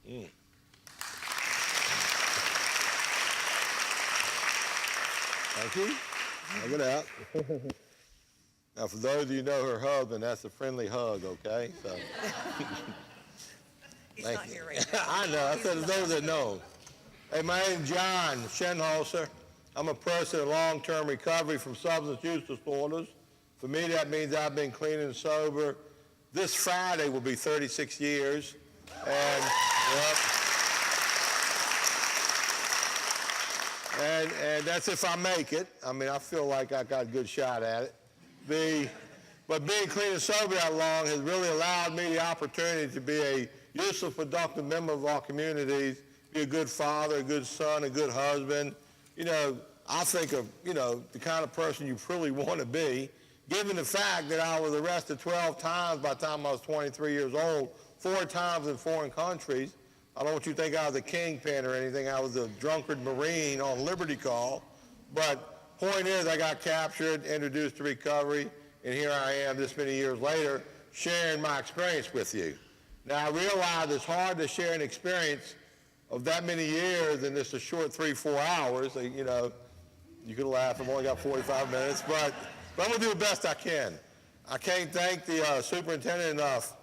Thank you. Look at that. Now, for those of you who know her husband, that's a friendly hug, okay? So. He's not here right now. I know. I said those that know him. Hey, my name's John Shinholser. I'm a person in long-term recovery from substance use disorders. For me, that means I've been clean and sober. This Friday will be 36 years. And, yep. And that's if I make it. I mean, I feel like I got a good shot at it. But being clean and sober that long has really allowed me the opportunity to be a useful, productive member of our communities, be a good father, a good son, a good husband. You know, I think of, you know, the kind of person you truly want to be, given the fact that I was arrested 12 times by the time I was 23 years old, 4 times in foreign countries. I don't want you to think I was a kingpin or anything. I was a drunkard Marine on Liberty Call. But point is, I got captured, introduced to recovery, and here I am this many years later sharing my experience with you. Now, I realize it's hard to share an experience of that many years in just a short 3-4 hours. You know, you could laugh, I've only got 45 minutes, but I'm going to do the best I can. I can't thank the superintendent enough,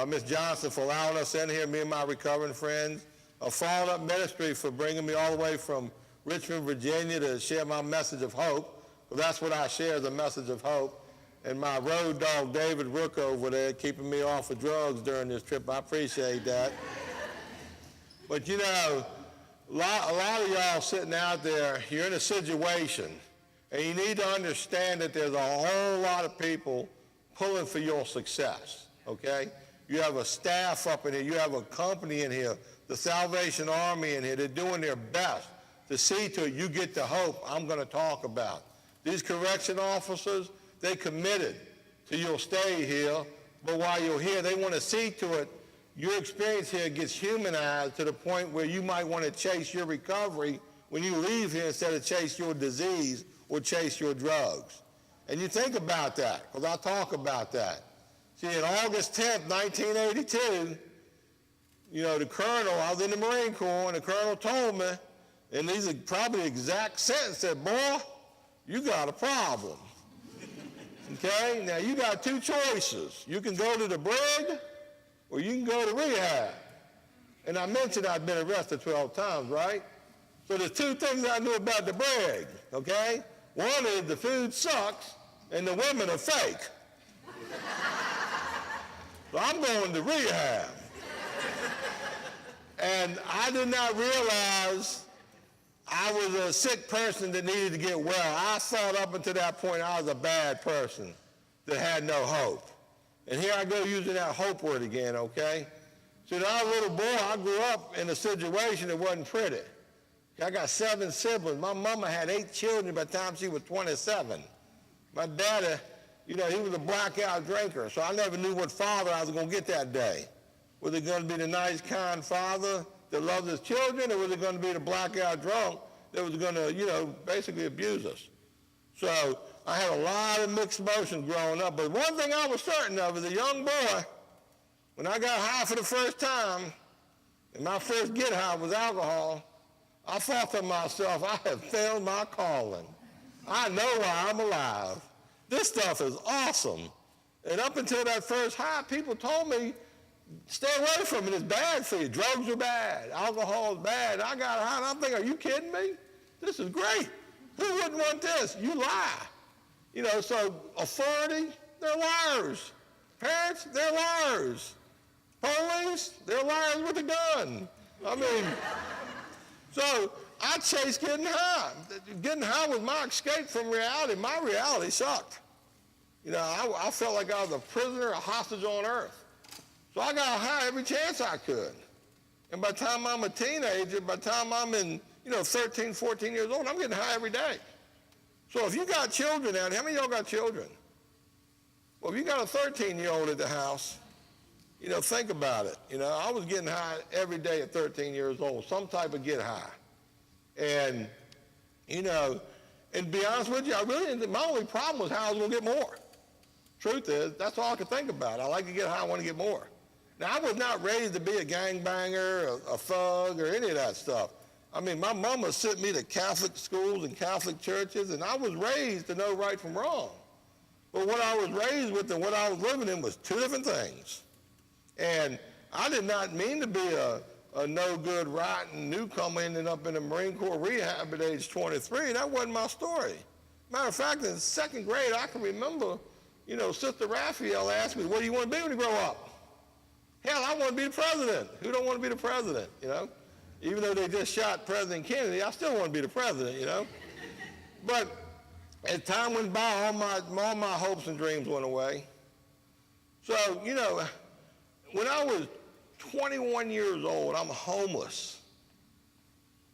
Ms. Johnson, for allowing us in here, me and my recovering friends. Followed Up Ministry for bringing me all the way from Richmond, Virginia to share my message of hope. Well, that's what I share, is a message of hope. And my road dog, David Rook, over there, keeping me off of drugs during this trip. I appreciate that. But you know, a lot of y'all sitting out there, you're in a situation, and you need to understand that there's a whole lot of people pulling for your success, okay? You have a staff up in here, you have a company in here, the Salvation Army in here, they're doing their best to see to it you get the hope I'm going to talk about. These correction officers, they committed to you'll stay here, but while you're here, they want to see to it your experience here gets humanized to the point where you might want to chase your recovery when you leave here instead of chase your disease or chase your drugs. And you think about that, because I'll talk about that. See, on August 10th, 1982, you know, the colonel, I was in the Marine Corps, and the colonel told me, and these are probably the exact sentence, said, boy, you got a problem. Okay, now you got 2 choices. You can go to the brig, or you can go to rehab. And I mentioned I'd been arrested 12 times, right? So there's 2 things I knew about the brig, okay? One is the food sucks, and the women are fake. So I'm going to rehab. And I did not realize I was a sick person that needed to get well. I thought up until that point I was a bad person that had no hope. And here I go using that hope word again, okay? So when I was a little boy, I grew up in a situation that wasn't pretty. I got 7 siblings. My mama had 8 children by the time she was 27. My daddy, you know, he was a blackout drinker, so I never knew what father I was going to get that day. Was it going to be the nice, kind father that loved his children, or was it going to be the blackout drunk that was going to, you know, basically abuse us? So I had a lot of mixed emotions growing up, but one thing I was certain of as a young boy, when I got high for the first time, and my first get high was alcohol, I thought to myself, I have failed my calling. I know why I'm alive. This stuff is awesome. And up until that first high, people told me, stay away from it, it's bad for you. Drugs are bad, alcohol is bad. I got high, and I'm thinking, are you kidding me? This is great. Who wouldn't want this? You lie. You know, so authority, they're liars. Parents, they're liars. Police, they're liars with a gun. I mean, so I chased getting high. Getting high was my escape from reality. My reality sucked. You know, I felt like I was a prisoner, a hostage on earth. So I got high every chance I could. And by the time I'm a teenager, by the time I'm in, you know, 13, 14 years old, I'm getting high every day. So if you got children out here, how many of y'all got children? Well, if you got a 13-year-old at the house, you know, think about it. You know, I was getting high every day at 13 years old, some type of get high. And, you know, and to be honest with you, I really didn't, my only problem was how I was going to get more. Truth is, that's all I could think about. I like to get high, I want to get more. Now, I was not raised to be a gangbanger, a thug, or any of that stuff. I mean, my mama sent me to Catholic schools and Catholic churches, and I was raised to know right from wrong. But what I was raised with and what I was living in was two different things. And I did not mean to be a no-good, rotten newcomer ending up in the Marine Corps rehab at age 23. That wasn't my story. Matter of fact, in second grade, I can remember, Sister Raphael asked me, what do you want to be when you grow up? Hell, I want to be the president. Who don't want to be the president, Even though they just shot President Kennedy, I still want to be the president, But as time went by, all my hopes and dreams went away. So, when I was 21 years old, I'm homeless.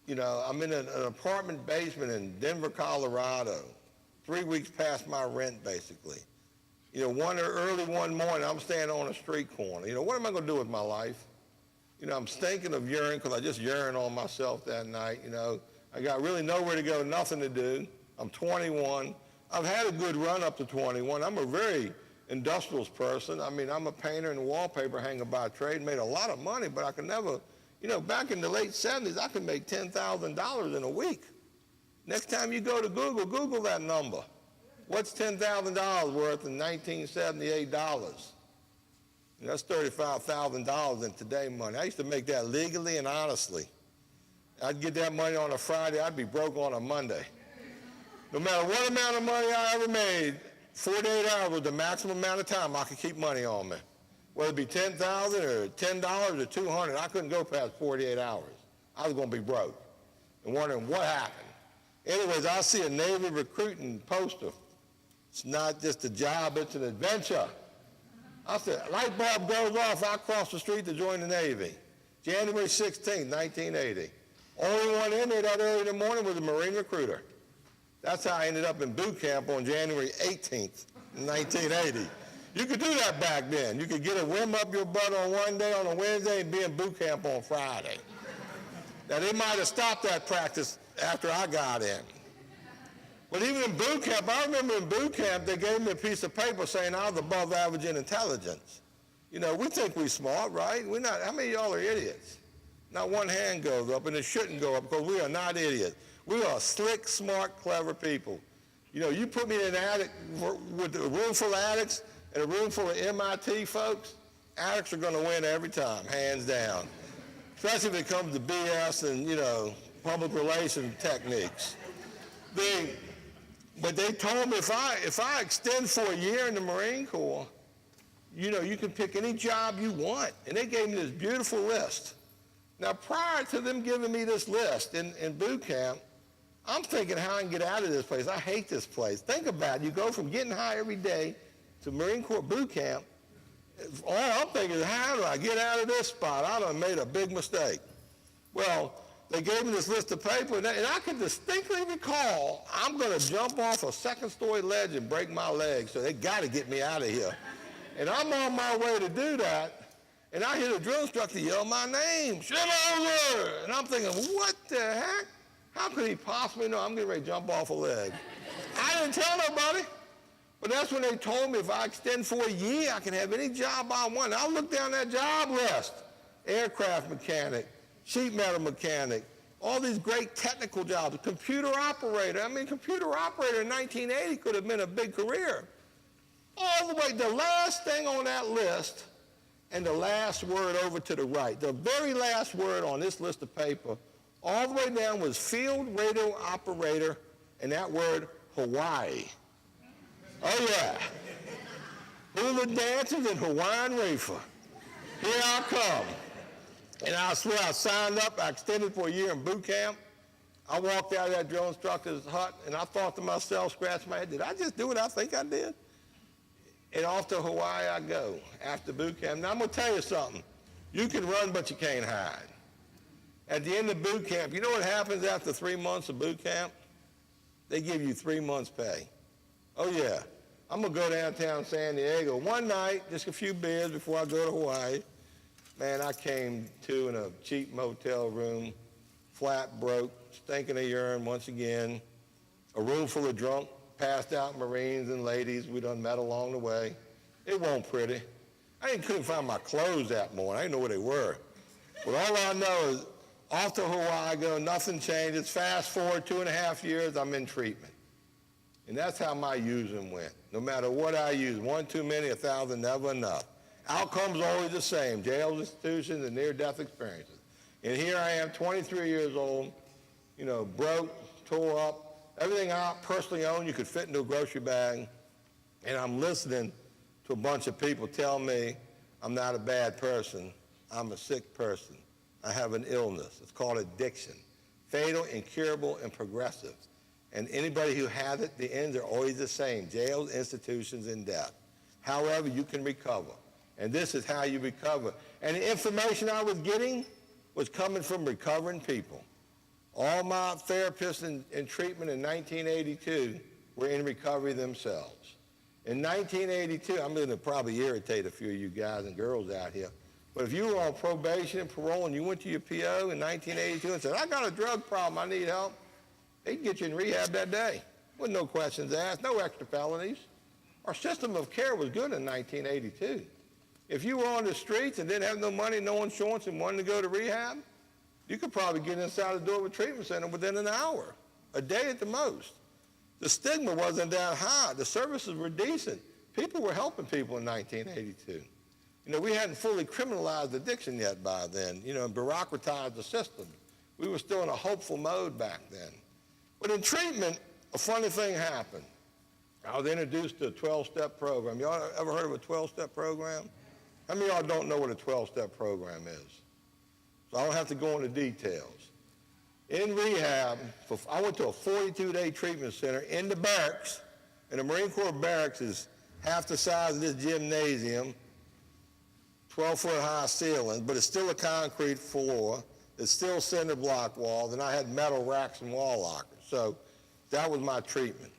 I'm in an apartment basement in Denver, Colorado, 3 weeks past my rent, basically. Early one morning, I'm standing on a street corner. What am I going to do with my life? I'm stinking of urine because I just urined on myself that night. I got really nowhere to go, nothing to do. I'm 21. I've had a good run up to 21. I'm a very industrious person. I mean, I'm a painter and a wallpaper hanger by trade, made a lot of money, but I could never, back in the late 70s, I could make $10,000 in a week. Next time you go to Google that number. What's $10,000 worth in 1978 dollars? That's $35,000 in today money. I used to make that legally and honestly. I'd get that money on a Friday, I'd be broke on a Monday. No matter what amount of money I ever made, 48 hours was the maximum amount of time I could keep money on me. Whether it be $10,000 or $10 or $200, I couldn't go past 48 hours. I was going to be broke and wondering what happened. Anyways, I see a Navy recruiting poster. It's not just a job, it's an adventure. I said, light bulb goes off, I cross the street to join the Navy. January 16, 1980. Only one in there that early in the morning was a Marine recruiter. That's how I ended up in boot camp on January 18th, 1980. You could do that back then. You could get a whim up your butt on one day on a Wednesday and be in boot camp on Friday. Now, they might have stopped that practice after I got in. But even in boot camp, I remember in boot camp, they gave me a piece of paper saying I was above average in intelligence. We think we're smart, right? We're not. How many of y'all are idiots? Not one hand goes up, and it shouldn't go up because we are not idiots. We are slick, smart, clever people. You put me in an attic with a room full of addicts and a room full of MIT folks, addicts are going to win every time, hands down. Especially if it comes to BS and, public relations techniques. But they told me if I extend for a year in the Marine Corps, you can pick any job you want. And they gave me this beautiful list. Now, prior to them giving me this list in boot camp, I'm thinking how I can get out of this place. I hate this place. Think about it. You go from getting high every day to Marine Corps boot camp. All I'm thinking is, how do I get out of this spot? I done made a big mistake. Well, they gave me this list of paper, and I can distinctly recall I'm going to jump off a second-story ledge and break my leg, so they got to get me out of here. And I'm on my way to do that, and I hear the drill instructor yell my name, Shinholser! And I'm thinking, what the heck? How could he possibly know I'm getting ready to jump off a leg? I didn't tell nobody. But that's when they told me if I extend for a year, I can have any job I want. I looked down that job list. Aircraft mechanic, sheet metal mechanic, all these great technical jobs, computer operator. I mean, computer operator in 1980 could have been a big career. All the way, the last thing on that list and the last word over to the right, the very last word on this list of paper, all the way down was field radio operator, and that word, Hawaii. Oh, yeah. Hula dancers and Hawaiian reefer. Here I come. And I swear I signed up, I extended for a year in boot camp. I walked out of that drill instructor's hut, and I thought to myself, scratched my head, did I just do what I think I did? And off to Hawaii I go after boot camp. Now, I'm going to tell you something. You can run, but you can't hide. At the end of boot camp, you know what happens after 3 months of boot camp? They give you 3 months' pay. Oh, yeah. I'm going to go downtown San Diego one night, just a few beers before I go to Hawaii. Man, I came to in a cheap motel room, flat broke, stinking of urine once again, a room full of drunk, passed out Marines and ladies we done met along the way. It wasn't pretty. I couldn't find my clothes that morning. I didn't know where they were. But all I know is off to Hawaii I go, nothing changes. Fast forward 2.5 years, I'm in treatment. And that's how my using went. No matter what I use, one too many, 1,000 never enough. Outcomes always the same, jails, institutions, and near-death experiences. And here I am, 23 years old, broke, tore up, everything I personally own you could fit into a grocery bag, and I'm listening to a bunch of people tell me I'm not a bad person, I'm a sick person. I have an illness. It's called addiction. Fatal, incurable, and progressive. And anybody who has it, the ends are always the same, jails, institutions, and death. However, you can recover. And this is how you recover. And the information I was getting was coming from recovering people. All my therapists in treatment in 1982 were in recovery themselves. In 1982, I'm going to probably irritate a few of you guys and girls out here, but if you were on probation and parole and you went to your PO in 1982 and said, I got a drug problem, I need help, they'd get you in rehab that day with no questions asked, no extra felonies. Our system of care was good in 1982. If you were on the streets and didn't have no money, no insurance, and wanted to go to rehab, you could probably get inside the door of a treatment center within an hour, a day at the most. The stigma wasn't that high. The services were decent. People were helping people in 1982. We hadn't fully criminalized addiction yet by then, and bureaucratized the system. We were still in a hopeful mode back then. But in treatment, a funny thing happened. I was introduced to a 12-step program. Y'all ever heard of a 12-step program? How many of y'all don't know what a 12-step program is? So I don't have to go into details. In rehab, I went to a 42-day treatment center in the barracks, and the Marine Corps barracks is half the size of this gymnasium, 12-foot high ceilings, but it's still a concrete floor. It's still cinder block walls, and I had metal racks and wall lockers. So that was my treatment.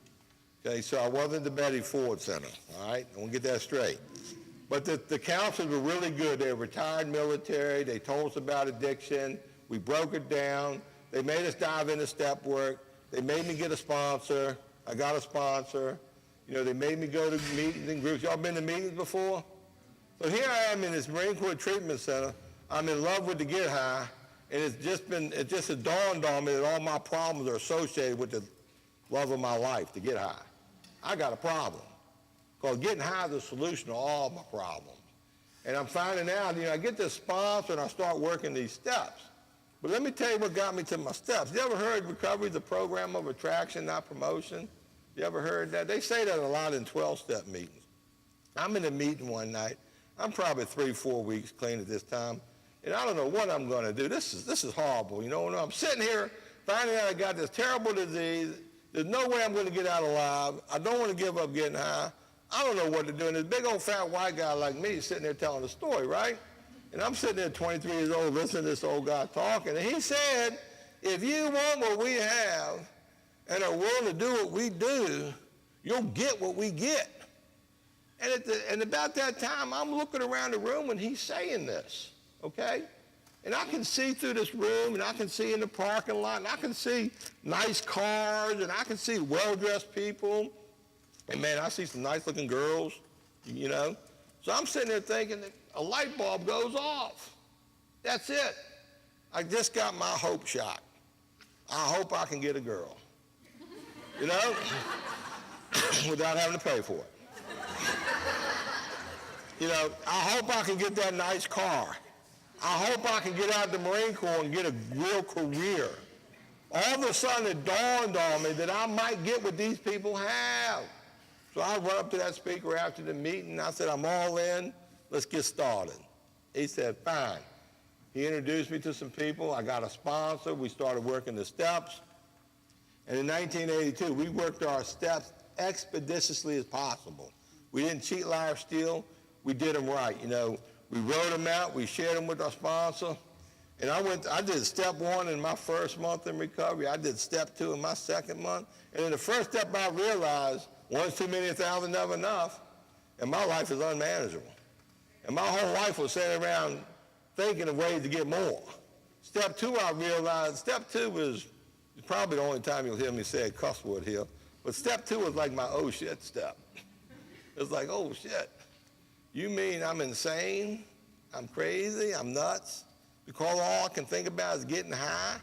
Okay, so I wasn't the Betty Ford Center, all right? I want to get that straight. But the counselors were really good. They were retired military. They told us about addiction. We broke it down. They made us dive into step work. They made me get a sponsor. I got a sponsor. They made me go to meetings and groups. Y'all been to meetings before? So here I am in this Marine Corps Treatment Center. I'm in love with the Get High, and it just dawned on me that all my problems are associated with the love of my life, the Get High. I got a problem, because getting high is the solution to all my problems. And I'm finding out, I get this sponsor and I start working these steps. But let me tell you what got me to my steps. You ever heard recovery is the program of attraction, not promotion? You ever heard that? They say that a lot in 12-step meetings. I'm in a meeting one night. I'm probably 3-4 weeks clean at this time, and I don't know what I'm going to do. This is horrible. I'm sitting here finding out I got this terrible disease. There's no way I'm going to get out alive. I don't want to give up getting high. I don't know what to do. And this big old fat white guy like me is sitting there telling a story, right? And I'm sitting there 23 years old listening to this old guy talking. And he said, if you want what we have and are willing to do what we do, you'll get what we get. And about that time, I'm looking around the room and he's saying this, okay? And I can see through this room, and I can see in the parking lot, and I can see nice cars, and I can see well-dressed people. And, man, I see some nice-looking girls, So I'm sitting there thinking that a light bulb goes off. That's it. I just got my hope shot. I hope I can get a girl, without having to pay for it. I hope I can get that nice car. I hope I can get out of the Marine Corps and get a real career. All of a sudden it dawned on me that I might get what these people have. So I went up to that speaker after the meeting. I said, I'm all in. Let's get started. He said, fine. He introduced me to some people. I got a sponsor. We started working the steps. And in 1982, we worked our steps expeditiously as possible. We didn't cheat, lie, or steal. We did them right. We wrote them out. We shared them with our sponsor. And I did step 1 in my first month in recovery. I did step 2 in my second month. And in the first step, I realized one's too many, 1,000 never enough. And my life is unmanageable. And my whole life was sitting around thinking of ways to get more. Step 2, I realized, step 2 was probably the only time you'll hear me say a cuss word here. But step 2 was like my oh shit step. It was like, oh shit. You mean I'm insane? I'm crazy? I'm nuts? Because all I can think about is getting high,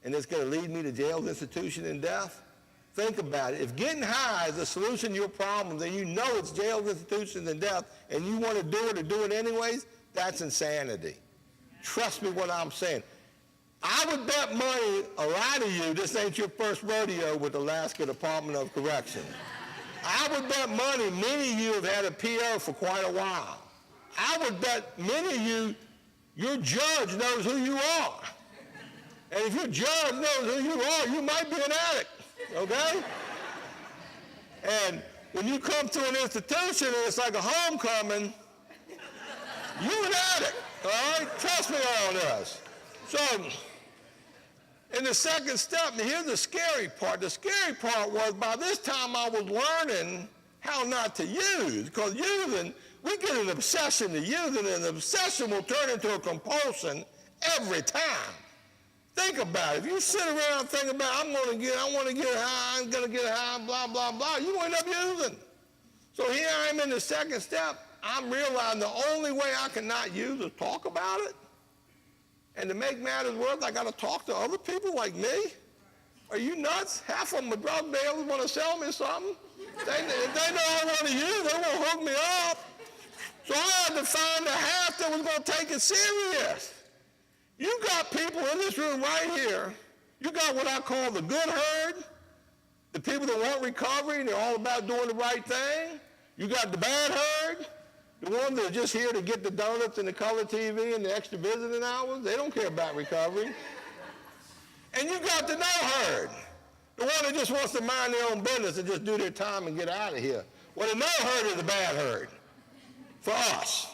and it's going to lead me to jail, institution, and death? Think about it. If getting high is the solution to your problem, then you know it's jail, institution, and death, and you want to do it or do it anyways, that's insanity. Trust me what I'm saying. I would bet money, a lot of you, this ain't your first rodeo with the Alaska Department of Correction. I would bet money many of you have had a PO for quite a while. I would bet many of you, your judge knows who you are. And if your judge knows who you are, you might be an addict, okay? And when you come to an institution and it's like a homecoming, you're an addict, all right? Trust me on this. So, in the second step, here's the scary part. The scary part was by this time I was learning how not to use, because using, we get an obsession to use, and an obsession will turn into a compulsion every time. Think about it. If you sit around and think about, I want to get high, I'm going to get high, blah, blah, blah, you end up using. So here I am in the second step. I'm realizing the only way I can not use is talk about it. And to make matters worse, I got to talk to other people like me? Are you nuts? Half of them are drug dealers want to sell me something. If they know I want to use, they won't hook me up. So I had to find the half that was going to take it serious. You got people in this room right here. You got what I call the good herd, the people that want recovery, and they're all about doing the right thing. You got the bad herd, the ones that are just here to get the donuts and the color TV and the extra visiting hours. They don't care about recovery. And you got the no herd, the one that just wants to mind their own business and just do their time and get out of here. Well, the no herd is the bad herd for us.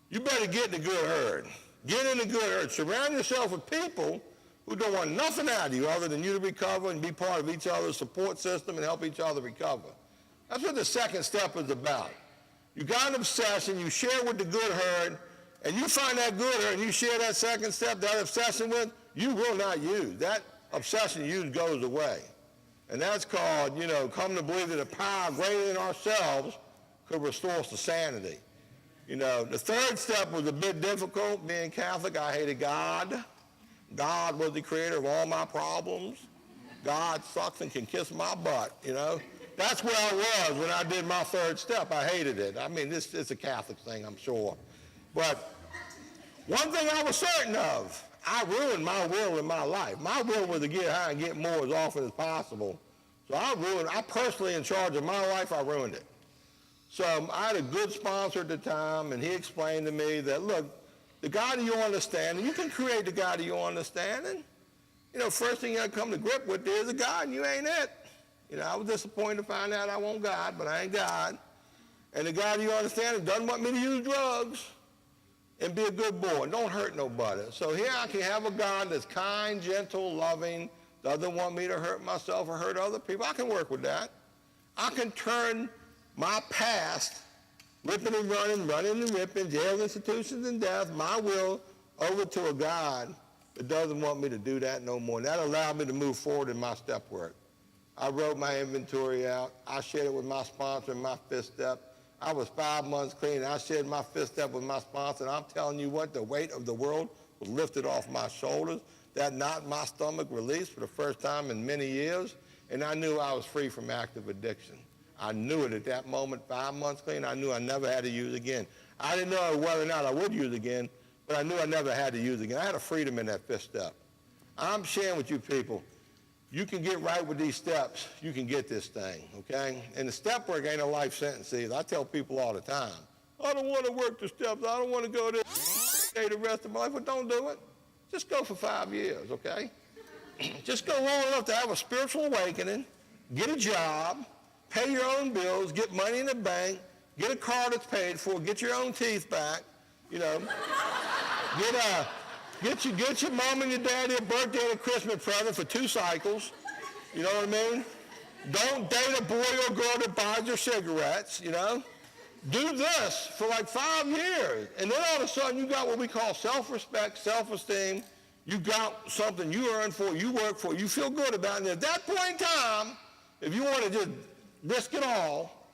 You better get in the good herd. Get in the good herd. Surround yourself with people who don't want nothing out of you other than you to recover and be part of each other's support system and help each other recover. That's what the second step is about. You got an obsession, you share with the good herd, and you find that good herd and you share that second step, that obsession with, you will not use. That obsession you use goes away. And that's called, come to believe that a power greater than ourselves could restore us to sanity. The third step was a bit difficult. Being Catholic, I hated God. God was the creator of all my problems. God sucks and can kiss my butt, That's where I was when I did my third step. I hated it. I mean, this is a Catholic thing, I'm sure. But one thing I was certain of, I ruined my will in my life. My will was to get high and get more as often as possible. So I personally, in charge of my life, I ruined it. So I had a good sponsor at the time, and he explained to me that, look, the God of your understanding, you can create the God of your understanding. First thing you got to come to grip with is a God, and you ain't it. I was disappointed to find out I want God, but I ain't God. And the God of your understanding doesn't want me to use drugs and be a good boy. Don't hurt nobody. So here I can have a God that's kind, gentle, loving, doesn't want me to hurt myself or hurt other people. I can work with that. I can turn my past, ripping and running and ripping, jail, institutions, and death, my will over to a God that doesn't want me to do that no more. And that allowed me to move forward in my step work. I wrote my inventory out. I shared it with my sponsor in my fifth step. I was 5 months clean. I shared my fifth step with my sponsor, and I'm telling you what, the weight of the world was lifted off my shoulders. That knot in my stomach released for the first time in many years, and I knew I was free from active addiction. I knew it at that moment, 5 months clean. I knew I never had to use again. I didn't know whether or not I would use again, but I knew I never had to use again. I had a freedom in that fifth step. I'm sharing with you people, you can get right with these steps. You can get this thing, okay? And the step work ain't a life sentence either. I tell people all the time, I don't want to work the steps. I don't want to go there the rest of my life. Well, don't do it. Just go for 5 years, okay? Just go long enough to have a spiritual awakening, get a job, pay your own bills, get money in the bank, get a car that's paid for, get your own teeth back, get your mom and your daddy a birthday and a Christmas present for 2 cycles, you know what I mean? Don't date a boy or girl that buys your cigarettes, Do this for like 5 years, and then all of a sudden you got what we call self-respect, self-esteem. You got something you earned for, you work for, you feel good about it. And at that point in time, if you want to just risk it all,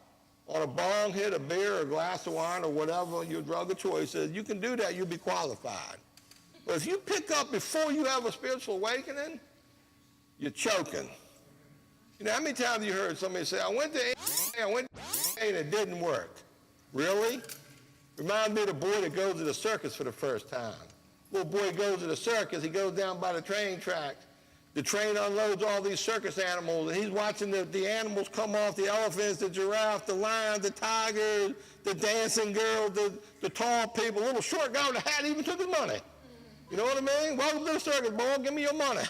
on a bong hit, a beer, or a glass of wine, or whatever your drug of choice is, you can do that, you'll be qualified. But if you pick up before you have a spiritual awakening, you're choking. You know, how many times have you heard somebody say, I went to AA and it didn't work? Really? Reminds me of the boy that goes to the circus for the first time. Little boy goes to the circus, he goes down by the train tracks. The train unloads all these circus animals, and he's watching the animals come off, the elephants, the giraffe, the lions, the tigers, the dancing girls, the tall people. The little short guy with the hat even took his money. You know what I mean? Welcome to the circus, boy, give me your money.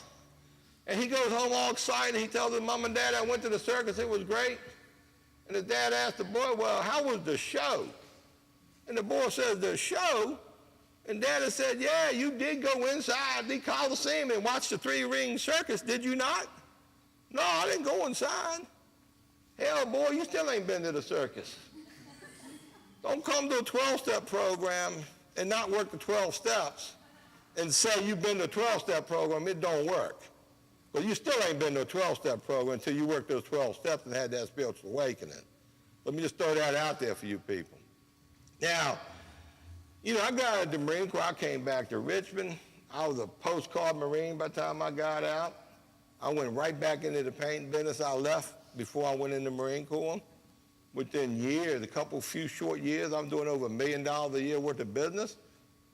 And he goes home all excited. He tells his mom and dad, I went to the circus, it was great. And his dad asked the boy, well, how was the show? And the boy says, the show? And Daddy said, yeah, you did go inside the Coliseum and watch the three-ring circus, did you not? No, I didn't go inside. Hell, boy, you still ain't been to the circus. Don't come to a 12-step program and not work the 12 steps and say you've been to a 12-step program. It don't work. But you still ain't been to a 12-step program until you worked those 12 steps and had that spiritual awakening. Let me just throw that out there for you people. Now, you know, I got out of the Marine Corps. I came back to Richmond. I was a postcard Marine by the time I got out. I went right back into the painting business. I left before I went in the Marine Corps. Within years, few short years, I'm doing over $1 million a year worth of business,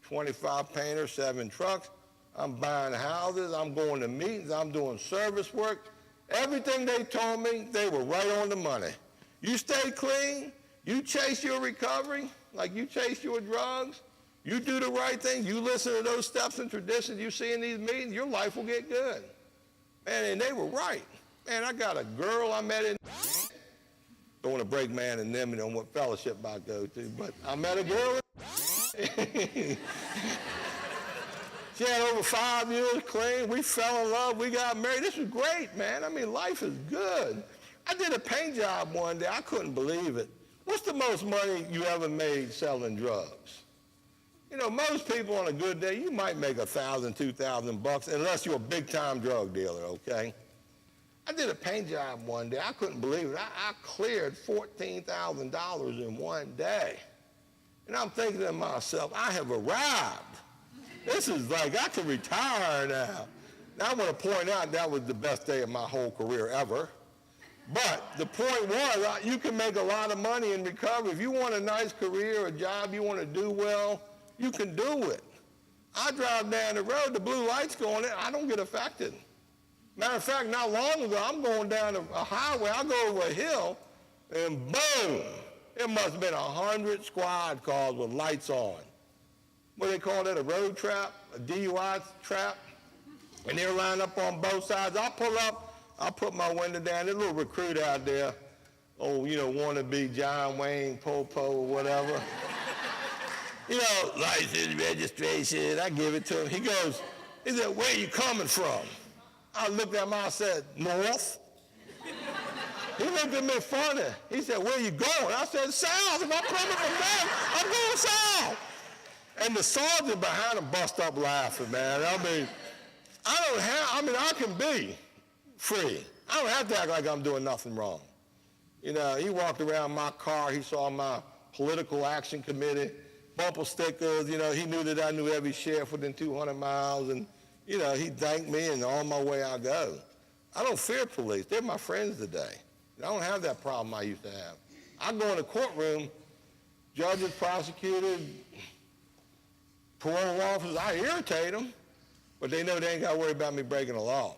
25 painters, 7 trucks. I'm buying houses. I'm going to meetings. I'm doing service work. Everything they told me, they were right on the money. You stay clean. You chase your recovery like you chase your drugs. You do the right thing. You listen to those steps and traditions you see in these meetings, your life will get good. Man, and they were right. Man, I got a girl I met in, don't want to break man and them on what fellowship I go to, but I met a girl in She had over 5 years clean. We fell in love. We got married. This was great, man. I mean, life is good. I did a paint job one day. I couldn't believe it. What's the most money you ever made selling drugs? You know, most people on a good day, you might make $1,000, $2,000 unless you're a big-time drug dealer, okay? I did a paint job one day. I couldn't believe it. I cleared $14,000 in one day. And I'm thinking to myself, I have arrived. This is like, I can retire now. Now, I want to point out that was the best day of my whole career ever. But the point was, you can make a lot of money in recovery. If you want a nice career, a job, you want to do well, you can do it. I drive down the road, the blue light's going in, I don't get affected. Matter of fact, not long ago, I'm going down a highway, I go over a hill, and boom, it must have been 100 squad cars with lights on. What do they call that, a road trap, a DUI trap? And they're lined up on both sides. I'll pull up, I'll put my window down. There's a little recruit out there, wannabe John Wayne, Popo, or whatever. License, registration. I give it to him. He said, where you coming from? I looked at him, I said, north. He looked at me funny. He said, where you going? I said, south. If I'm coming from there, I'm going south. And the sergeant behind him bust up laughing, man. I can be free. I don't have to act like I'm doing nothing wrong. He walked around my car. He saw my political action committee, bumper stickers. He knew that I knew every sheriff within 200 miles. And, he thanked me, and on my way I go. I don't fear police. They're my friends today. I don't have that problem I used to have. I go in the courtroom, judges, prosecutors, parole officers, I irritate them, but they know they ain't got to worry about me breaking the law.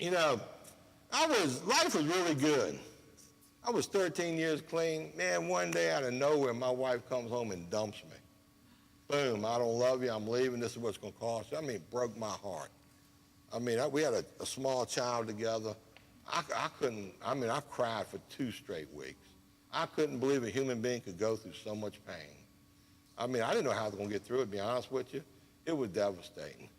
Life was really good. I was 13 years clean. Man, one day out of nowhere, my wife comes home and dumps me. Boom, I don't love you, I'm leaving, this is what's going to cost you. It broke my heart. We had a small child together. I cried for 2 straight weeks. I couldn't believe a human being could go through so much pain. I didn't know how I was going to get through it, to be honest with you. It was devastating.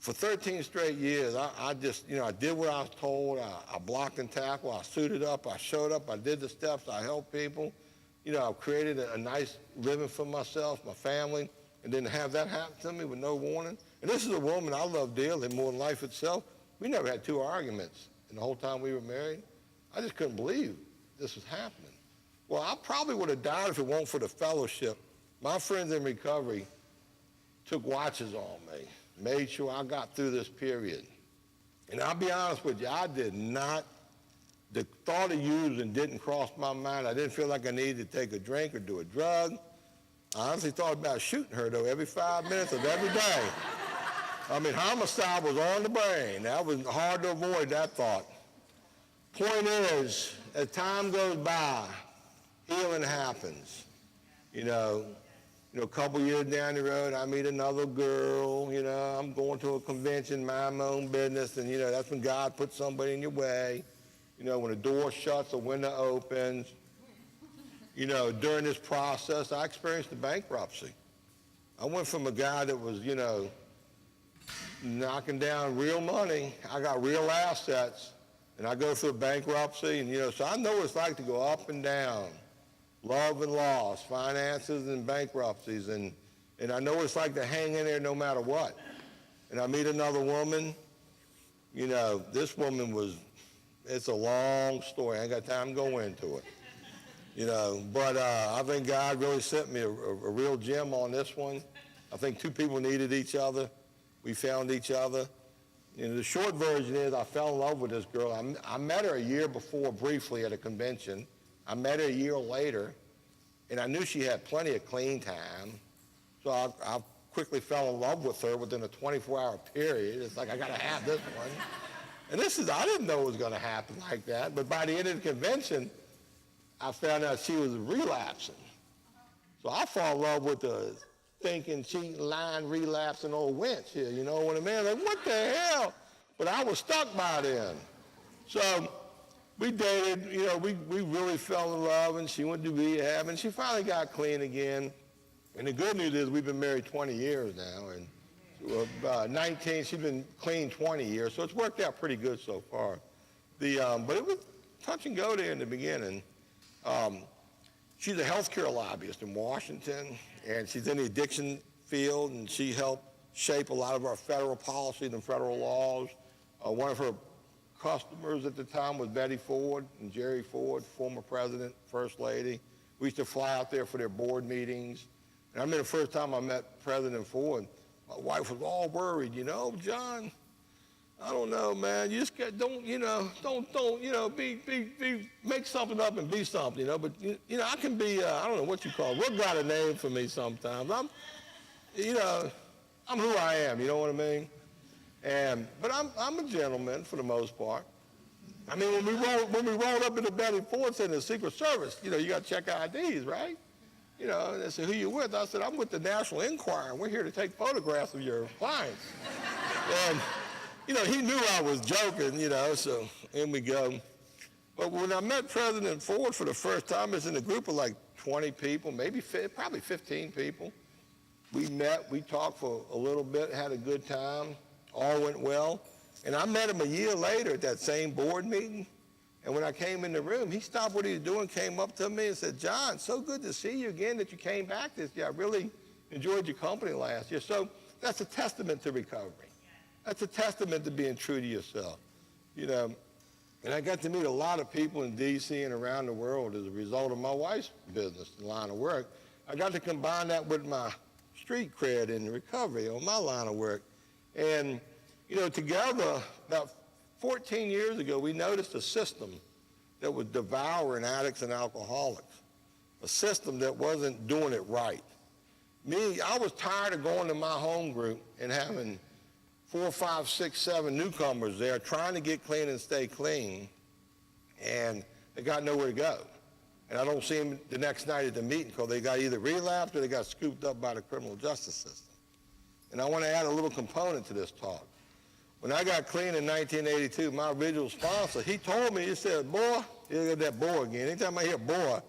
For 13 straight years, I did what I was told. I blocked and tackled. I suited up. I showed up. I did the steps. I helped people. I created a nice living for myself, my family, and then to have that happen to me with no warning. And this is a woman I love dearly more than life itself. We never had 2 arguments in the whole time we were married. I just couldn't believe this was happening. Well, I probably would have died if it weren't for the fellowship. My friends in recovery took watches on me, made sure I got through this period. And I'll be honest with you, I did not, the thought of using didn't cross my mind. I didn't feel like I needed to take a drink or do a drug. I honestly thought about shooting her, though, every 5 minutes of every day. I mean, homicide was on the brain. That was hard to avoid that thought. Point is, as time goes by, healing happens. You know, a couple years down the road, I meet another girl, I'm going to a convention, mind my own business, and, that's when God puts somebody in your way. When a door shuts, a window opens. During this process, I experienced a bankruptcy. I went from a guy that was, knocking down real money. I got real assets, and I go through a bankruptcy, and, so I know what it's like to go up and down. Love and loss, finances and bankruptcies, and I know what it's like to hang in there no matter what. And I meet another woman. This woman was, it's a long story. I ain't got time to go into it. But I think God really sent me a real gem on this one. I think two people needed each other. We found each other. The short version is I fell in love with this girl. I met her a year before briefly at a convention. I met her a year later, and I knew she had plenty of clean time. So I quickly fell in love with her within a 24-hour period. It's like, I got to have this one. And I didn't know it was going to happen like that. But by the end of the convention, I found out she was relapsing. So I fall in love with the thinking, cheating, lying, relapsing old wench here. You know what I mean? Like, what the hell? But I was stuck by then. So we dated, we really fell in love, and she went to rehab, and she finally got clean again. And the good news is we've been married 20 years now, and 19, she's been clean 20 years, so it's worked out pretty good so far. But it was touch and go there in the beginning. She's a healthcare lobbyist in Washington, and she's in the addiction field, and she helped shape a lot of our federal policies and federal laws. One of her customers at the time was Betty Ford and Jerry Ford, former president, first lady. We used to fly out there for their board meetings. And I remember the first time I met President Ford, my wife was all worried, John, I don't know, man. You just don't make something up and be something, But, I can be, I don't know what you call it. What got a name for me sometimes? I'm who I am, you know what I mean? But I'm a gentleman for the most part. I mean, when we rolled up into Betty Ford in the Secret Service, you got to check IDs, right? And they said, who you with? I said, I'm with the National Enquirer. We're here to take photographs of your clients. And, he knew I was joking, so in we go. But when I met President Ford for the first time, it was in a group of like 20 people, probably 15 people. We met, we talked for a little bit, had a good time, all went well. And I met him a year later at that same board meeting. And when I came in the room, he stopped what he was doing, came up to me and said, John, so good to see you again that you came back this year. I really enjoyed your company last year. So that's a testament to recovery. That's a testament to being true to yourself. And I got to meet a lot of people in D.C. and around the world as a result of my wife's business and line of work. I got to combine that with my street cred in recovery on my line of work. And, together, about 14 years ago, we noticed a system that was devouring addicts and alcoholics, a system that wasn't doing it right. I was tired of going to my home group and having 4, 5, 6, 7 newcomers there trying to get clean and stay clean, and they got nowhere to go. And I don't see them the next night at the meeting because they got either relapsed or they got scooped up by the criminal justice system. And I want to add a little component to this talk. When I got clean in 1982, my original sponsor, he told me, he said, boy, you got that boy again. Anytime I hear boy,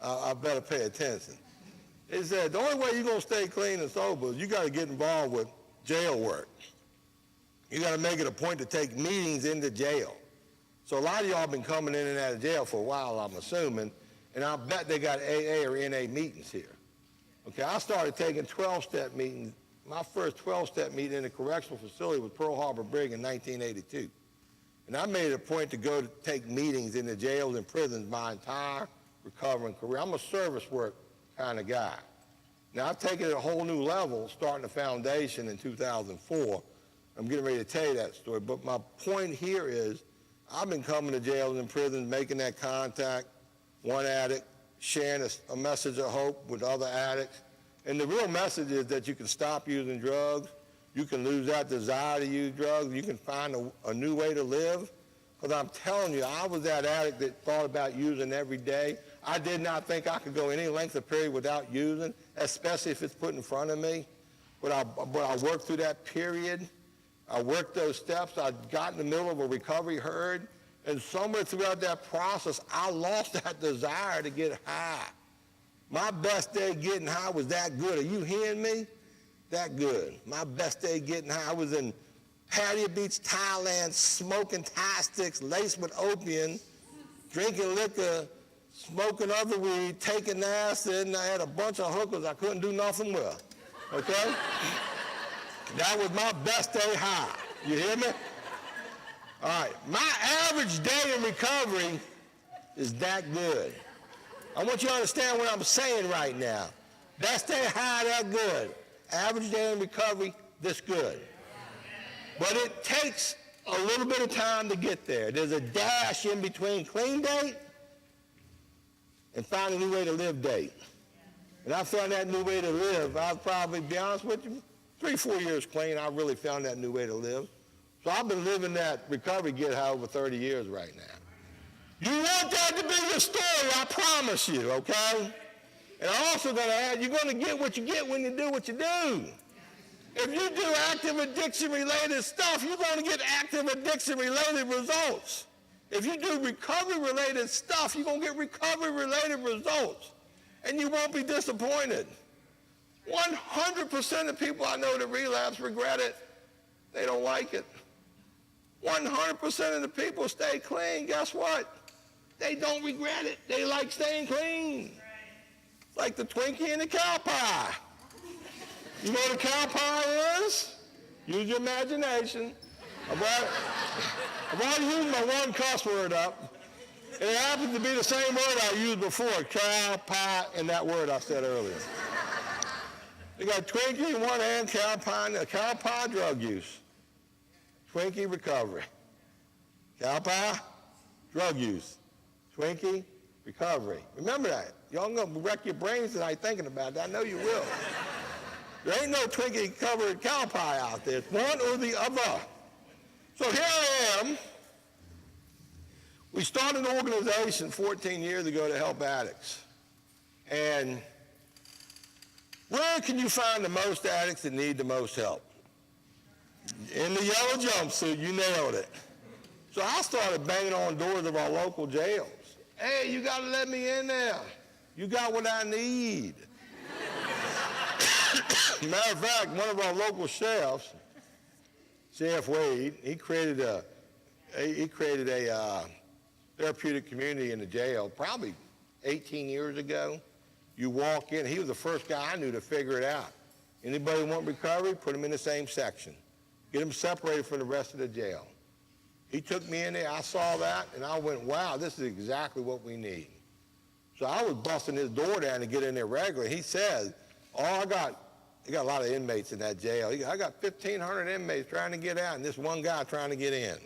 I better pay attention. He said, the only way you're going to stay clean and sober is you got to get involved with jail work. You got to make it a point to take meetings in the jail. So a lot of y'all been coming in and out of jail for a while, I'm assuming, and I bet they got AA or NA meetings here. Okay, I started taking 12-step meetings. My first 12-step meeting in a correctional facility was Pearl Harbor Brig in 1982. And I made it a point to go to take meetings in the jails and prisons my entire recovering career. I'm a service work kind of guy. Now, I've taken it a whole new level, starting the foundation in 2004. I'm getting ready to tell you that story. But my point here is I've been coming to jails and prisons, making that contact, one addict, sharing a message of hope with other addicts. And the real message is that you can stop using drugs. You can lose that desire to use drugs. You can find a new way to live. Because I'm telling you, I was that addict that thought about using every day. I did not think I could go any length of period without using, especially if it's put in front of me. But I worked through that period. I worked those steps. I got in the middle of a recovery herd. And somewhere throughout that process, I lost that desire to get high. My best day getting high was that good. Are you hearing me? That good. My best day getting high. I was in Pattaya Beach, Thailand, smoking Thai sticks laced with opium, drinking liquor, smoking other weed, taking acid, and I had a bunch of hookers I couldn't do nothing with. Okay? That was my best day high. You hear me? All right. My average day in recovery is that good. I want you to understand what I'm saying right now. Best day high, that good. Average day in recovery, this good. But it takes a little bit of time to get there. There's a dash in between clean date and find a new way to live date. And I found that new way to live. I'll probably be honest with you, 3-4 years clean, I really found that new way to live. So I've been living that recovery get high over 30 years right now. You want that to be your story, I promise you, okay? And I'm also going to add, you're going to get what you get when you do what you do. If you do active addiction-related stuff, you're going to get active addiction-related results. If you do recovery-related stuff, you're going to get recovery-related results. And you won't be disappointed. 100% of people I know that relapse regret it. They don't like it. 100% of the people stay clean. Guess what? They don't regret it. They like staying clean. Like the Twinkie and the cow pie. You know what a cow pie is? Use your imagination. I've already used my one cuss word up. And it happens to be the same word I used before, cow pie, and that word I said earlier. You got Twinkie in one hand, cow pie drug use. Twinkie recovery. Cow pie, drug use. Twinkie, recovery. Remember that. Y'all gonna wreck your brains tonight thinking about that. I know you will. There ain't no Twinkie covered cow pie out there. It's one or the other. So here I am. We started an organization 14 years ago to help addicts. And where can you find the most addicts that need the most help? In the yellow jumpsuit, you nailed it. So I started banging on doors of our local jails. Hey, you got to let me in there. You got what I need. Matter of fact, one of our local sheriffs, Sheriff Wade, he created a therapeutic community in the jail probably 18 years ago. You walk in, he was the first guy I knew to figure it out. Anybody want recovery, put them in the same section. Get them separated from the rest of the jail. He took me in there, I saw that, and I went, wow, this is exactly what we need. So I was busting his door down to get in there regularly. He said, he got a lot of inmates in that jail. I got 1,500 inmates trying to get out and this one guy trying to get in.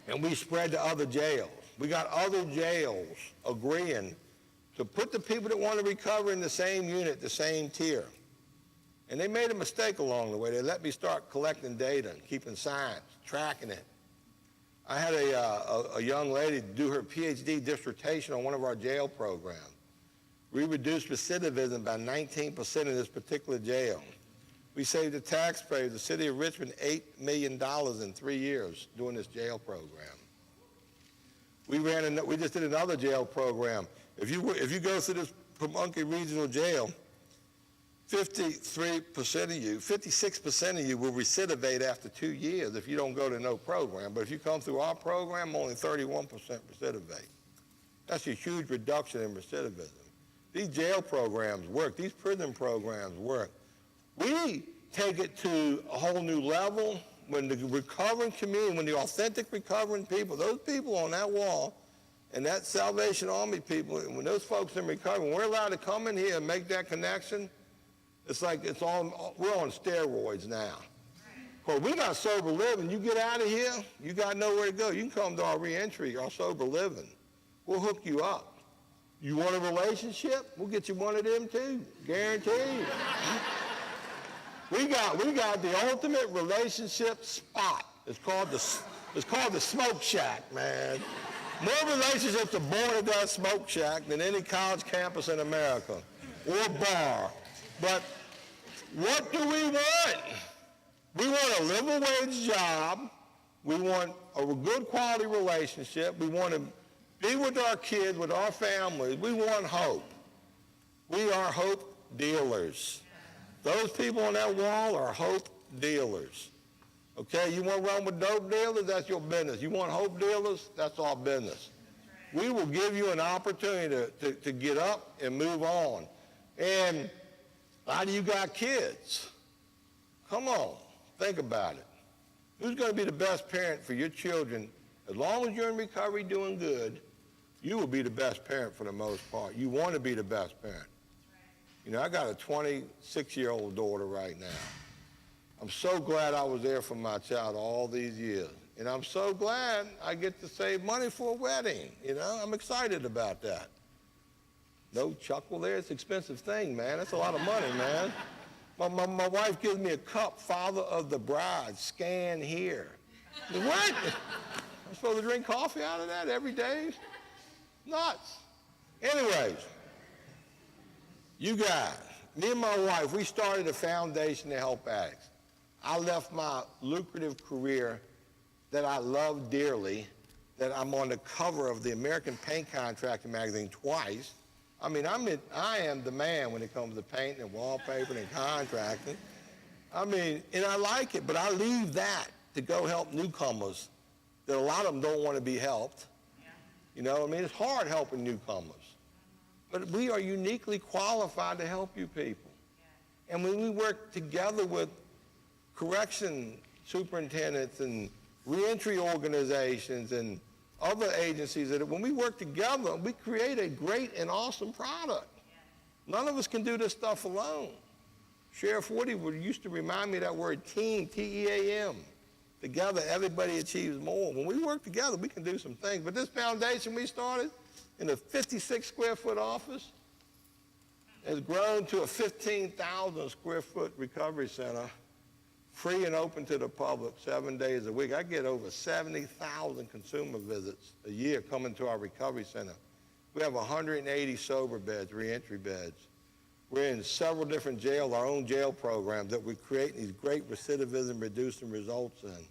And we spread to other jails. We got other jails agreeing to put the people that want to recover in the same unit, the same tier. And they made a mistake along the way. They let me start collecting data and keeping science, tracking it. I had a young lady do her PhD dissertation on one of our jail programs. We reduced recidivism by 19% in this particular jail. We saved the taxpayers, the city of Richmond, $8 million in 3 years doing this jail program. We just did another jail program. If you go through this Pamunkey Regional Jail, 56% of you will recidivate after 2 years if you don't go to no program. But if you come through our program, only 31% recidivate. That's a huge reduction in recidivism. These jail programs work. These prison programs work. We take it to a whole new level when the recovering community, when the authentic recovering people, those people on that wall, And that Salvation Army people, when those folks in recovery, when we're allowed to come in here and make that connection, it's like we're on steroids now. Well, we're not sober living. You get out of here, you got nowhere to go. You can come to our reentry, our sober living. We'll hook you up. You want a relationship? We'll get you one of them too, guaranteed. we got the ultimate relationship spot. It's called the Smoke Shack, man. More relationships are born at that Smoke Shack than any college campus in America or bar. But what do we want? We want a living wage job. We want a good quality relationship. We want to be with our kids, with our families. We want hope. We are hope dealers. Those people on that wall are hope dealers. Okay, you want to run with dope dealers? That's your business. You want hope dealers? That's our business. We will give you an opportunity to get up and move on. And a lot of you got kids. Come on, think about it. Who's going to be the best parent for your children? As long as you're in recovery doing good, you will be the best parent for the most part. You want to be the best parent. You know, I got a 26-year-old daughter right now. I'm so glad I was there for my child all these years. And I'm so glad I get to save money for a wedding. You know, I'm excited about that. No chuckle there. It's an expensive thing, man. That's a lot of money, man. My wife gives me a cup, father of the bride, scan here. What? I'm supposed to drink coffee out of that every day? Nuts. Anyways, you guys, me and my wife, we started a foundation to help addicts. I left my lucrative career that I love dearly, that I'm on the cover of the American Paint Contractor magazine twice. I mean, I am the man when it comes to painting and wallpaper and contracting. I mean, and I like it, but I leave that to go help newcomers that a lot of them don't want to be helped. Yeah. You know, I mean, it's hard helping newcomers. But we are uniquely qualified to help you people. Yeah. And when we work together with correction superintendents and reentry organizations and other agencies, that when we work together, we create a great and awesome product. Yeah. None of us can do this stuff alone. Sheriff Woody used to remind me of that word team, T-E-A-M. Together, everybody achieves more. When we work together, we can do some things. But this foundation we started in a 56 square foot office has grown to a 15,000 square foot recovery center, free and open to the public 7 days a week. I get over 70,000 consumer visits a year coming to our recovery center. We have 180 sober beds, reentry beds. We're in several different jails, our own jail programs that we create these great recidivism reducing results in.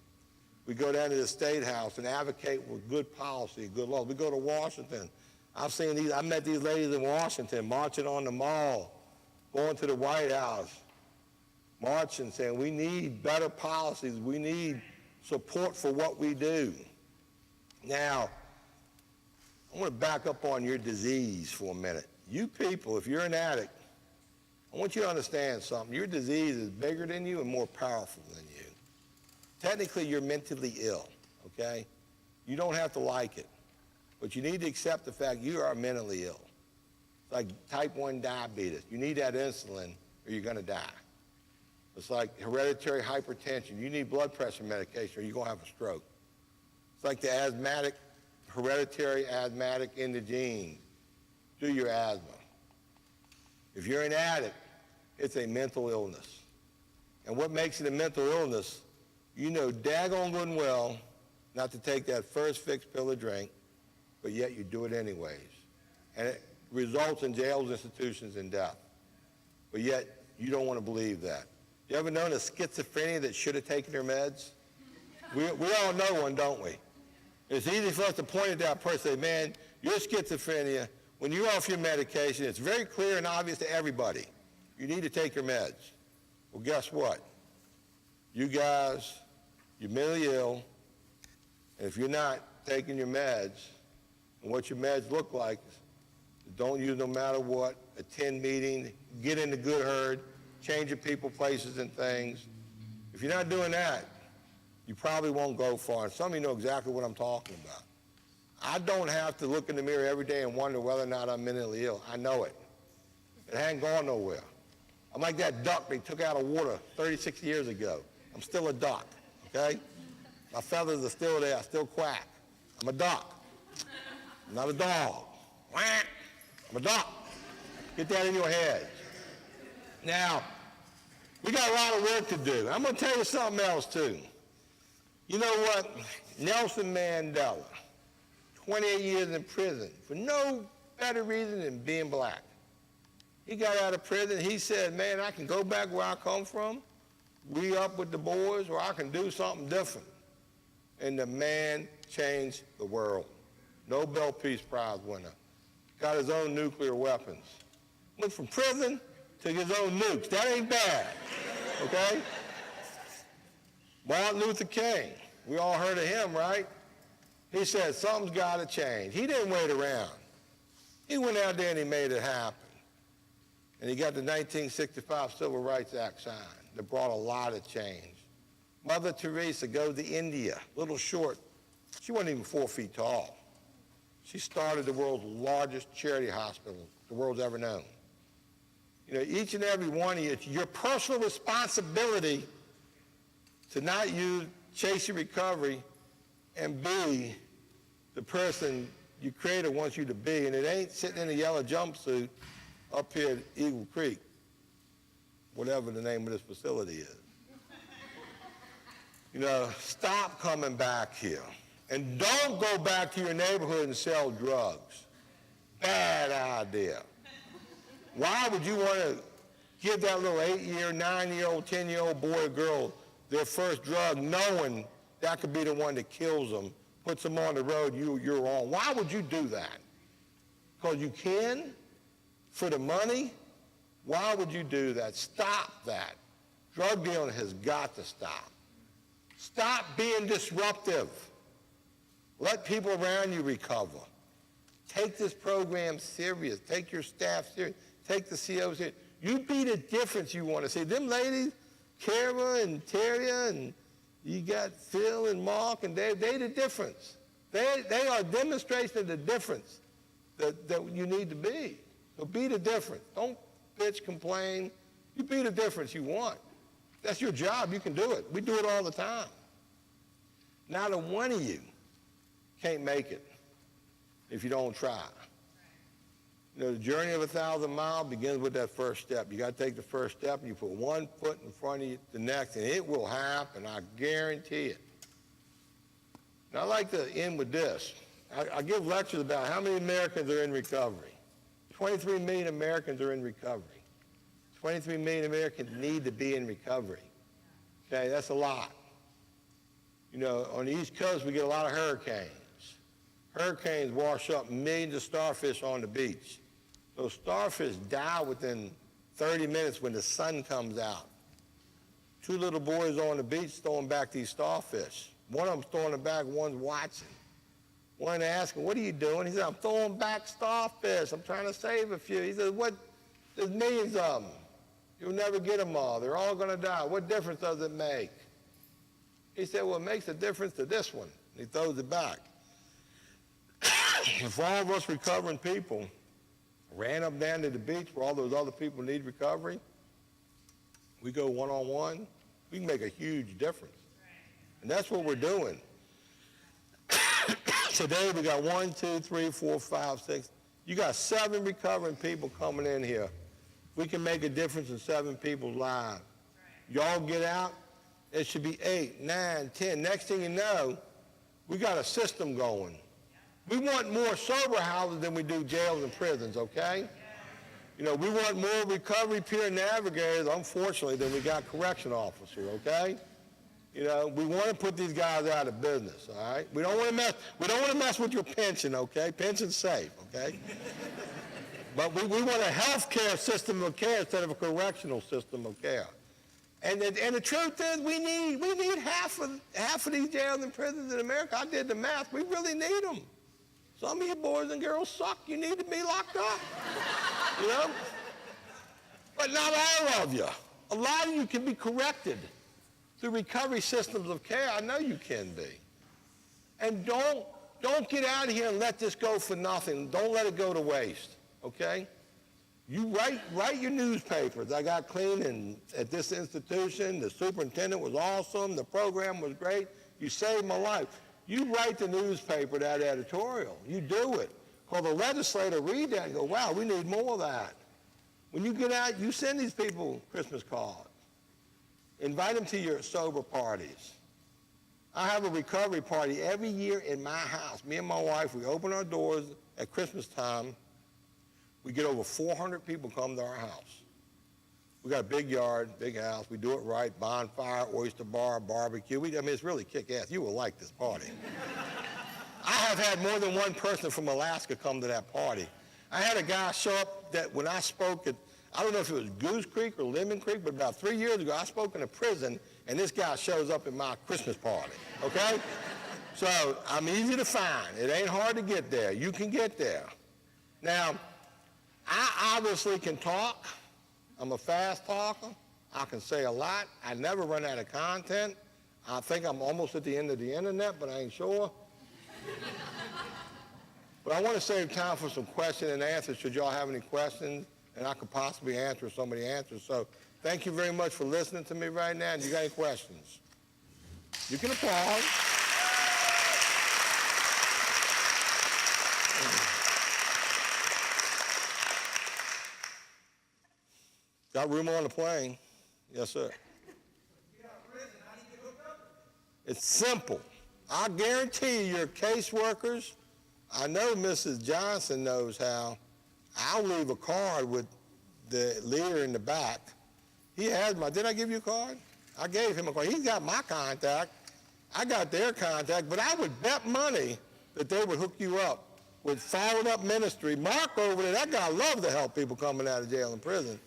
We go down to the State House and advocate with good policy, good laws. We go to Washington. I met these ladies in Washington marching on the mall, going to the White House, marching, saying we need better policies. We need support for what we do. Now, I want to back up on your disease for a minute. You people, if you're an addict, I want you to understand something. Your disease is bigger than you and more powerful than you. Technically, you're mentally ill, okay? You don't have to like it, but you need to accept the fact you are mentally ill. It's like type 1 diabetes. You need that insulin or you're going to die. It's like hereditary hypertension. You need blood pressure medication or you're going to have a stroke. It's like the hereditary asthmatic in the gene. Do your asthma. If you're an addict, it's a mental illness. And what makes it a mental illness, you know daggone good and well not to take that first fixed pill or drink, but yet you do it anyways. And it results in jails, institutions, and death. But yet you don't want to believe that. You ever known a schizophrenia that should have taken their meds? We all know one, don't we? It's easy for us to point at that person and say, man, you're schizophrenia. When you're off your medication, it's very clear and obvious to everybody. You need to take your meds. Well, guess what? You guys, you're mentally ill, and if you're not taking your meds, and what your meds look like, don't use no matter what, attend meeting, get in the good herd, change your people, places, and things. If you're not doing that, you probably won't go far. And some of you know exactly what I'm talking about. I don't have to look in the mirror every day and wonder whether or not I'm mentally ill. I know it. It hasn't gone nowhere. I'm like that duck they took out of water 36 years ago. I'm still a duck, okay? My feathers are still there. I still quack. I'm a duck. I'm not a dog. I'm a duck. Get that in your head. Now, we got a lot of work to do. I'm going to tell you something else, too. You know what? Nelson Mandela, 28 years in prison for no better reason than being black. He got out of prison. He said, man, I can go back where I come from, re-up with the boys, or I can do something different. And the man changed the world. Nobel Peace Prize winner. Got his own nuclear weapons. Went from prison to his own nukes. That ain't bad, okay? Martin Luther King. We all heard of him, right? He said, something's got to change. He didn't wait around. He went out there and he made it happen. And he got the 1965 Civil Rights Act signed that brought a lot of change. Mother Teresa goes to India, little short. She wasn't even 4 feet tall. She started the world's largest charity hospital the world's ever known. You know, each and every one of you, it's your personal responsibility to not chase your recovery and be the person your creator wants you to be. And it ain't sitting in a yellow jumpsuit up here at Eagle Creek, whatever the name of this facility is. You know, stop coming back here. And don't go back to your neighborhood and sell drugs. Bad idea. Why would you want to give that little 8-year, 9-year-old, 10-year-old boy or girl their first drug knowing that could be the one that kills them, puts them on the road you're on? Why would you do that? Because you can? For the money? Why would you do that? Stop that. Drug dealing has got to stop. Stop being disruptive. Let people around you recover. Take this program serious. Take your staff serious. Take the COs serious. You be the difference you want to see. Them ladies, Kara and Terria, and you got Phil and Mark and Dave, they the difference. They are a demonstration of the difference that you need to be. So be the difference. Don't bitch, complain. You be the difference you want. That's your job. You can do it. We do it all the time. Not a one of you can't make it if you don't try. You know, the journey of 1,000 miles begins with that first step. You got to take the first step, and you put one foot in front of the next, and it will happen. I guarantee it. Now, I'd like to end with this. I give lectures about how many Americans are in recovery. 23 million Americans are in recovery. 23 million Americans need to be in recovery. Okay, that's a lot. You know, on the East Coast, we get a lot of hurricanes. Hurricanes wash up millions of starfish on the beach. Those starfish die within 30 minutes when the sun comes out. 2 little boys on the beach throwing back these starfish. One of them's throwing them back, one's watching. One asked him, what are you doing? He said, I'm throwing back starfish. I'm trying to save a few. He said, there's millions of them. You'll never get them all. They're all going to die. What difference does it make? He said, well, it makes a difference to this one. And he throws it back. If all of us recovering people ran up down to the beach where all those other people need recovery, we go one-on-one, we can make a huge difference. And that's what we're doing. Today we got 1, 2, 3, 4, 5, 6. You got 7 recovering people coming in here. We can make a difference in 7 people's lives. Y'all get out, it should be 8, 9, 10. Next thing you know, we got a system going. We want more sober houses than we do jails and prisons, okay? You know, we want more recovery peer navigators, unfortunately, than we got correction officers, okay? You know, we want to put these guys out of business, all right? We don't want to mess with your pension, okay? Pension's safe, okay? But we want a health care system of care instead of a correctional system of care. And the truth is, we need half of these jails and prisons in America. I did the math. We really need them. Some of you boys and girls suck. You need to be locked up, you know? But not all of you. A lot of you can be corrected through recovery systems of care. I know you can be. And don't don't get out of here and let this go for nothing. Don't let it go to waste, okay? You write your newspapers. I got clean at this institution. The superintendent was awesome. The program was great. You saved my life. You write the newspaper that editorial. You do it. Because the legislator read that and go, wow, we need more of that. When you get out, you send these people Christmas cards. Invite them to your sober parties. I have a recovery party every year in my house. Me and my wife, we open our doors at Christmas time. We get over 400 people come to our house. We got a big yard, big house. We do it right, bonfire, oyster bar, barbecue. It's really kick-ass. You will like this party. I have had more than one person from Alaska come to that party. I had a guy show up that when I spoke at, I don't know if it was Goose Creek or Lemon Creek, but about 3 years ago, I spoke in a prison, and this guy shows up at my Christmas party, okay? So I'm easy to find. It ain't hard to get there. You can get there. Now, I obviously can talk. I'm a fast talker. I can say a lot. I never run out of content. I think I'm almost at the end of the internet, but I ain't sure. But I want to save time for some question and answers should y'all have any questions, and I could possibly answer somebody answers. So thank you very much for listening to me right now. And you got any questions? You can applaud. Got room on the plane? Yes, sir. It's simple. I guarantee you, your caseworkers, I know Mrs. Johnson knows how. I'll leave a card with the leader in the back. He has my, did I give you a card? I gave him a card. He's got my contact. I got their contact, but I would bet money that they would hook you up with followed up ministry. Mark over there, that guy loves to help people coming out of jail and prison.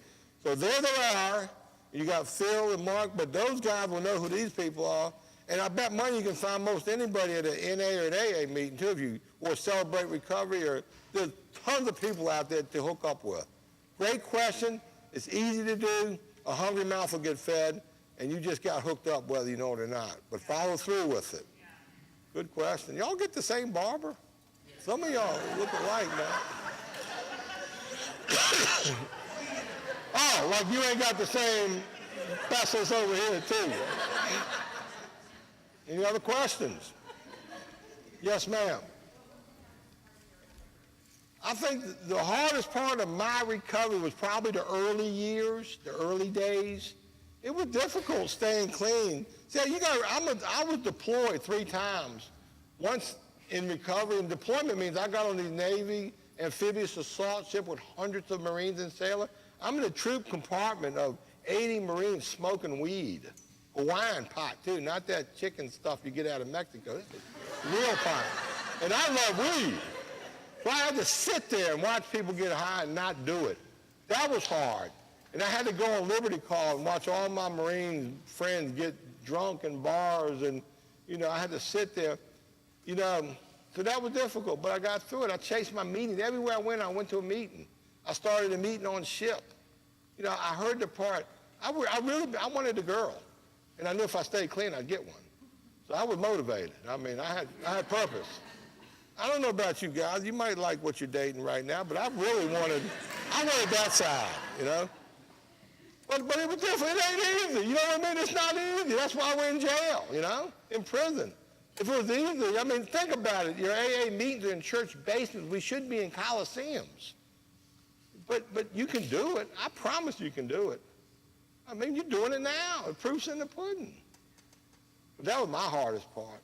So there they are. You got Phil and Mark, but those guys will know who these people are. And I bet money you can find most anybody at an NA or an AA meeting too, if you or Celebrate Recovery, or there's tons of people out there to hook up with. Great question. It's easy to do. A hungry mouth will get fed, and you just got hooked up whether you know it or not. But follow through with it. Good question. Y'all get the same barber? Some of y'all look alike now. Oh, like you ain't got the same pesos over here too. Any other questions? Yes, ma'am. I think the hardest part of my recovery was probably the early years, the early days. It was difficult staying clean. See, I was deployed 3 times. Once in recovery, and deployment means I got on the Navy amphibious assault ship with hundreds of Marines and sailors. I'm in a troop compartment of 80 Marines smoking weed. Hawaiian pot, too, not that chicken stuff you get out of Mexico. This is real pot. And I love weed. So I had to sit there and watch people get high and not do it. That was hard. And I had to go on Liberty Call and watch all my Marine friends get drunk in bars. And, I had to sit there. So that was difficult, but I got through it. I chased my meetings. Everywhere I went to a meeting. I started a meeting on ship. I heard the part. I wanted a girl. And I knew if I stayed clean, I'd get one. So I was motivated. I had purpose. I don't know about you guys. You might like what you're dating right now, but I wanted that side, But it was different. It ain't easy. You know what I mean? It's not easy. That's why we're in jail, in prison. If it was easy, think about it. Your AA meetings are in church basements. We should be in coliseums. But you can do it. I promise you can do it. You're doing it now. The proof's in the pudding. But that was my hardest part,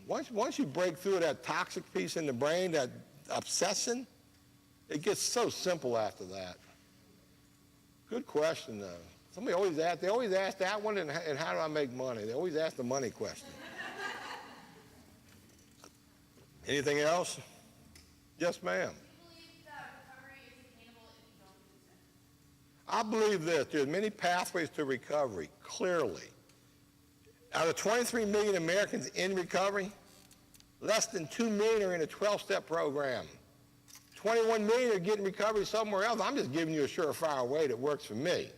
Once you break through that toxic piece in the brain, that obsession, it gets so simple after that. Good question, though. They always ask that one, and how do I make money? They always ask the money question. Anything else? Yes, ma'am. I believe this. There's many pathways to recovery, clearly. Out of 23 million Americans in recovery, less than 2 million are in a 12-step program. 21 million are getting recovery somewhere else. I'm just giving you a surefire way that works for me.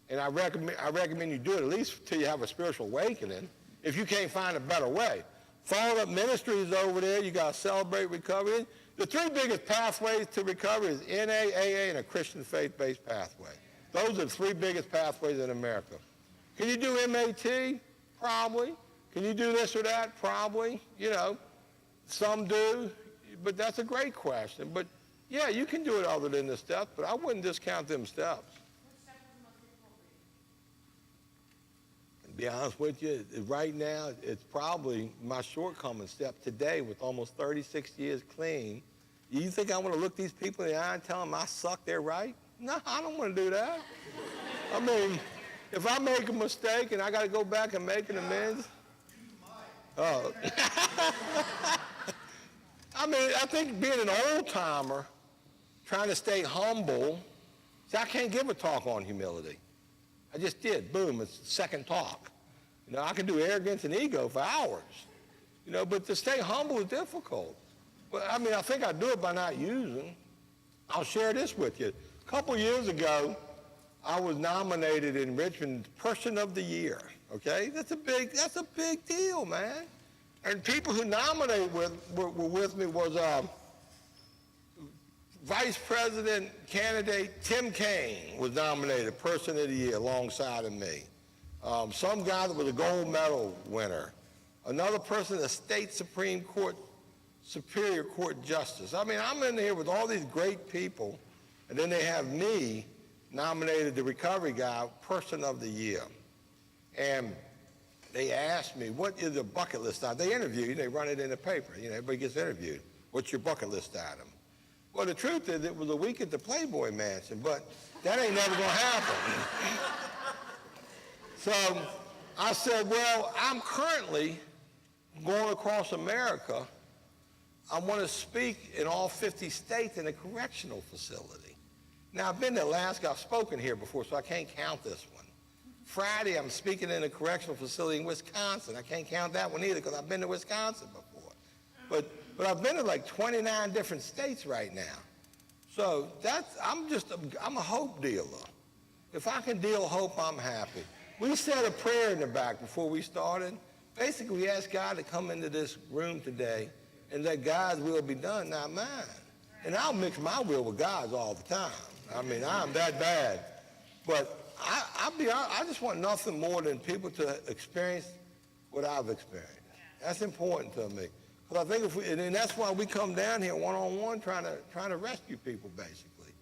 And I recommend you do it at least till you have a spiritual awakening, if you can't find a better way. Followed up ministry is over there. You got to celebrate recovery. The three biggest pathways to recovery is NA, AA, and a Christian faith-based pathway. Those are the three biggest pathways in America. Can you do MAT? Probably. Can you do this or that? Probably. You know, some do, but that's a great question. But yeah, you can do it other than the steps, but I wouldn't discount them steps. To be honest with you, right now, it's probably my shortcoming step today with almost 36 years clean. You think I want to look these people in the eye and tell them I suck, they're right? No, I don't want to do that. I mean, if I make a mistake and I got to go back and make an amends, oh. I mean, I think being an old-timer, trying to stay humble, see, I can't give a talk on humility. I just did. Boom, it's second talk. You know, I can do arrogance and ego for hours. You know, but to stay humble is difficult. But, I mean, I think I do it by not using. I'll share this with you. A couple years ago, I was nominated in Richmond Person of the Year, okay? That's a big deal, man. And people who nominated were with me was Vice President candidate Tim Kaine was nominated Person of the Year alongside of me. Some guy that was a gold medal winner. Another person, a state Supreme Court, Superior Court Justice. I mean, I'm in here with all these great people, and then they have me nominated the recovery guy, Person of the Year. And they asked me, what is a bucket list item? They interview you, they run it in the paper. You know, everybody gets interviewed. What's your bucket list item? Well, the truth is it was a week at the Playboy Mansion, but that ain't never gonna happen. So I said, well, I'm currently going across America. I want to speak in all 50 states in a correctional facility. Now, I've been to Alaska. I've spoken here before, so I can't count this one. Friday, I'm speaking in a correctional facility in Wisconsin. I can't count that one either because I've been to Wisconsin before. But I've been to like 29 different states right now. So I'm a hope dealer. If I can deal hope, I'm happy. We said a prayer in the back before we started. Basically, we asked God to come into this room today and let God's will be done, not mine. And I'll mix my will with God's all the time. I mean, I'm that bad. But I'll be honest, I just want nothing more than people to experience what I've experienced. That's important to me. Because I think and that's why we come down here one-on-one trying to rescue people, basically.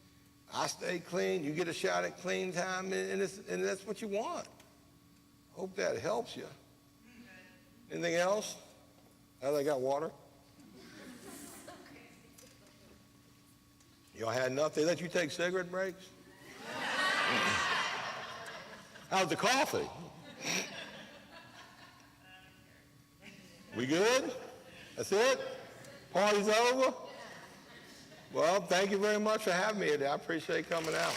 I stay clean, you get a shot at clean time, and that's what you want. Hope that helps you. Anything else? Now they got water? Y'all had enough? They let you take cigarette breaks? How's the coffee? We good? That's it? Party's over? Well, thank you very much for having me today. I appreciate coming out.